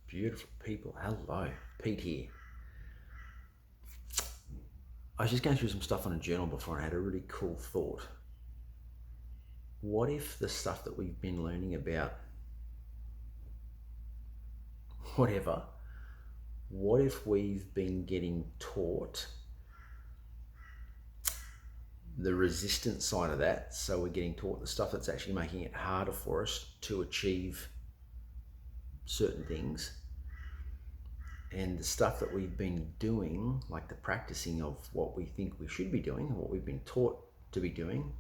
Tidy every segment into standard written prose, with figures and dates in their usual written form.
Beautiful people. Hello. Pete here. I was just going through some stuff on a journal before and I had a really cool thought. What if the stuff that we've been learning about whatever, what if we've been getting taught the resistance side of that? So we're getting taught the stuff that's actually making it harder for us to achieve certain things. And the stuff that we've been doing, like the practicing of what we think we should be doing, what we've been taught to be doing,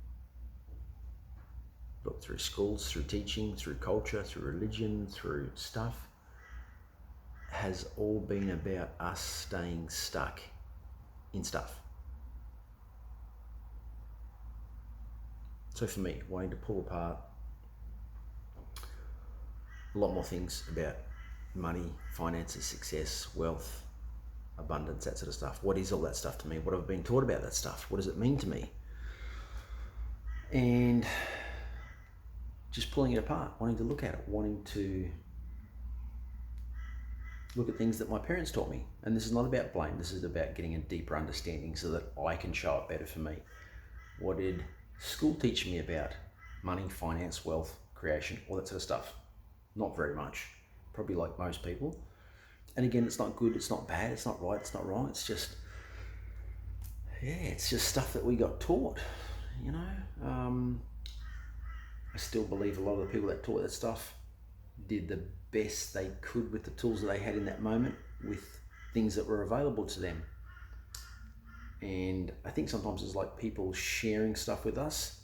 but through schools, through teaching, through culture, through religion, through stuff, has all been about us staying stuck in stuff. So for me, wanting to pull apart a lot more things about money, finances, success, wealth, abundance, that sort of stuff. What is all that stuff to me? What have I been taught about that stuff? What does it mean to me? And just pulling it apart, wanting to look at it, wanting to look at things that my parents taught me. And this is not about blame. This is about getting a deeper understanding so that I can show up better for me. What did school teach me about money, finance, wealth, creation, all that sort of stuff? Not very much. Probably like most people. And again, it's not good, it's not bad, it's not right, it's not wrong. It's just, it's just stuff that we got taught, you know. I still believe a lot of the people that taught that stuff did the best they could with the tools that they had in that moment, with things that were available to them. And I think sometimes it's like people sharing stuff with us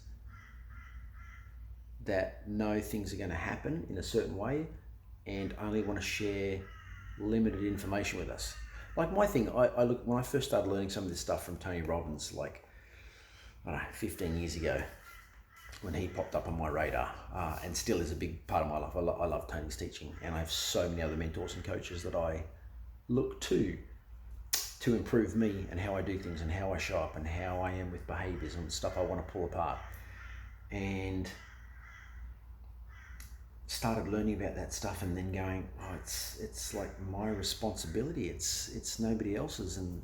that know things are going to happen in a certain way and only want to share limited information with us. Like my thing, I look, when I first started learning some of this stuff from Tony Robbins, like, I don't know, 15 years ago, when he popped up on my radar, and still is a big part of my life. I love Tony's teaching, and I have so many other mentors and coaches that I look to improve me and how I do things and how I show up and how I am with behaviors and stuff I want to pull apart. And started learning about that stuff and then going, oh, it's like my responsibility. It's nobody else's. And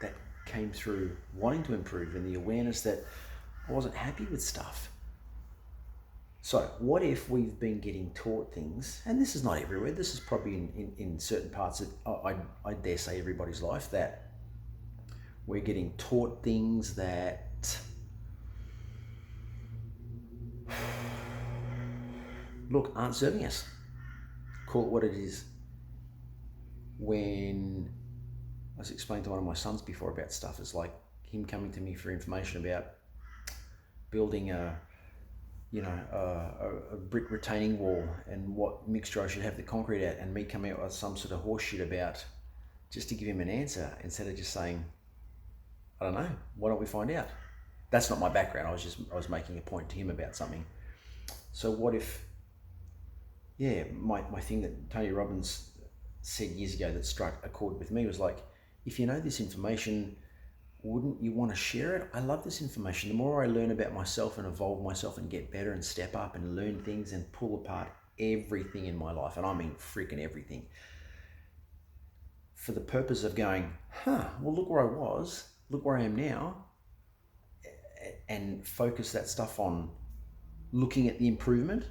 that came through wanting to improve and the awareness that I wasn't happy with stuff. So what if we've been getting taught things, and this is not everywhere, this is probably in certain parts of, I dare say, everybody's life, that we're getting taught things that look, aren't serving us. Call it what it is. When I was explaining to one of my sons before about stuff, it's like him coming to me for information about building a brick retaining wall and what mixture I should have the concrete at, and me coming out with some sort of horseshit about, just to give him an answer instead of just saying, I don't know, why don't we find out? That's not my background. I was making a point to him about something. So what if, my thing that Tony Robbins said years ago that struck a chord with me was like, if you know this information, wouldn't you want to share it? I love this information. The more I learn about myself and evolve myself and get better and step up and learn things and pull apart everything in my life, and I mean freaking everything, for the purpose of going, well, look where I was, look where I am now, and focus that stuff on looking at the improvement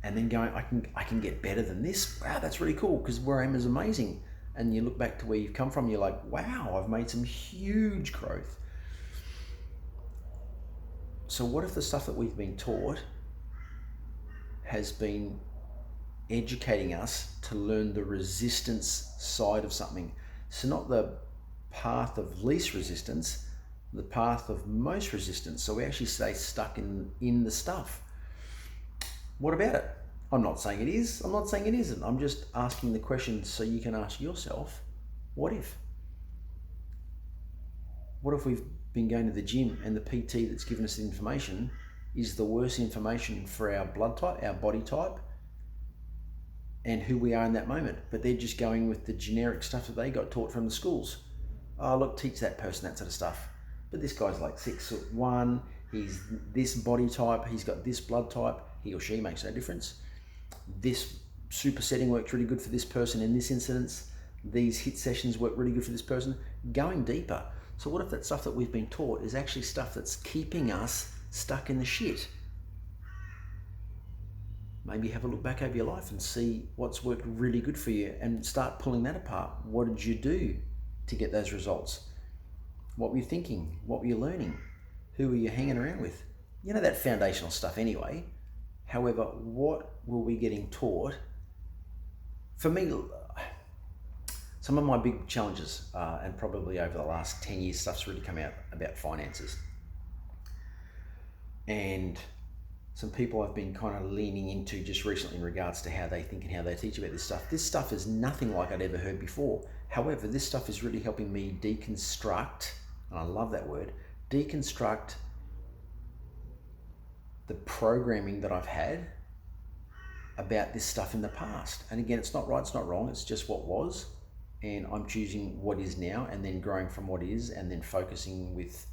and then going, I can get better than this. Wow, that's really cool, because where I am is amazing. And you look back to where you've come from, you're like, wow, I've made some huge growth. So what if the stuff that we've been taught has been educating us to learn the resistance side of something? So not the path of least resistance, the path of most resistance. So we actually stay stuck in the stuff. What about it? I'm not saying it is. I'm not saying it isn't. I'm just asking the question so you can ask yourself, what if? What if we've been going to the gym and the PT that's given us the information is the worst information for our blood type, our body type, and who we are in that moment? But they're just going with the generic stuff that they got taught from the schools. Oh, look, teach that person that sort of stuff. But this guy's like 6'1", he's this body type, he's got this blood type, he or she makes no difference. This supersetting worked really good for this person in this instance. These HIIT sessions work really good for this person. Going deeper. So what if that stuff that we've been taught is actually stuff that's keeping us stuck in the shit? Maybe have a look back over your life and see what's worked really good for you and start pulling that apart. What did you do to get those results? What were you thinking? What were you learning? Who were you hanging around with? You know, that foundational stuff anyway. However, what were we getting taught? For me, some of my big challenges, and probably over the last 10 years, stuff's really come out about finances. And some people I've been kind of leaning into just recently in regards to how they think and how they teach about this stuff. This stuff is nothing like I'd ever heard before. However, this stuff is really helping me deconstruct, and I love that word, deconstruct the programming that I've had about this stuff in the past. And again, it's not right, it's not wrong, it's just what was. And I'm choosing what is now and then growing from what is and then focusing with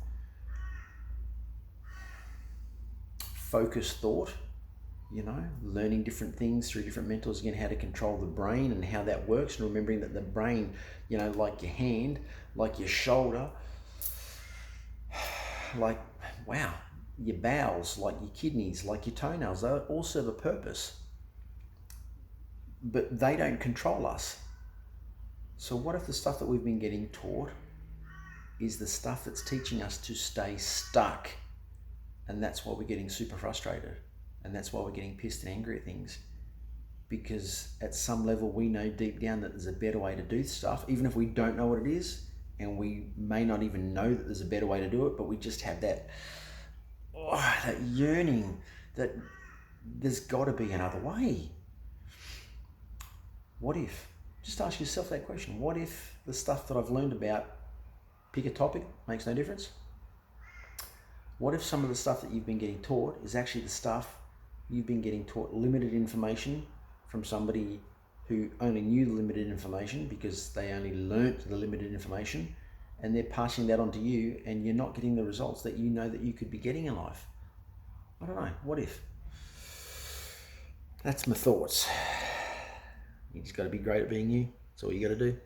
focused thought, you know, learning different things through different mentors, again, how to control the brain and how that works, and remembering that the brain, you know, like your hand, like your shoulder, like, wow, your bowels, like your kidneys, like your toenails, they all serve a purpose, but they don't control us. So what if the stuff that we've been getting taught is the stuff that's teaching us to stay stuck? And that's why we're getting super frustrated. And that's why we're getting pissed and angry at things. Because at some level, we know deep down that there's a better way to do stuff, even if we don't know what it is. And we may not even know that there's a better way to do it, but we just have that, that yearning that there's got to be another way. What if? Just ask yourself that question. What if the stuff that I've learned about, pick a topic, makes no difference? What if some of the stuff that you've been getting taught is actually the stuff you've been getting taught limited information from somebody who only knew the limited information because they only learnt the limited information, and they're passing that on to you, and you're not getting the results that you know that you could be getting in life? I don't know. What if? That's my thoughts. You just got to be great at being you. That's all you got to do.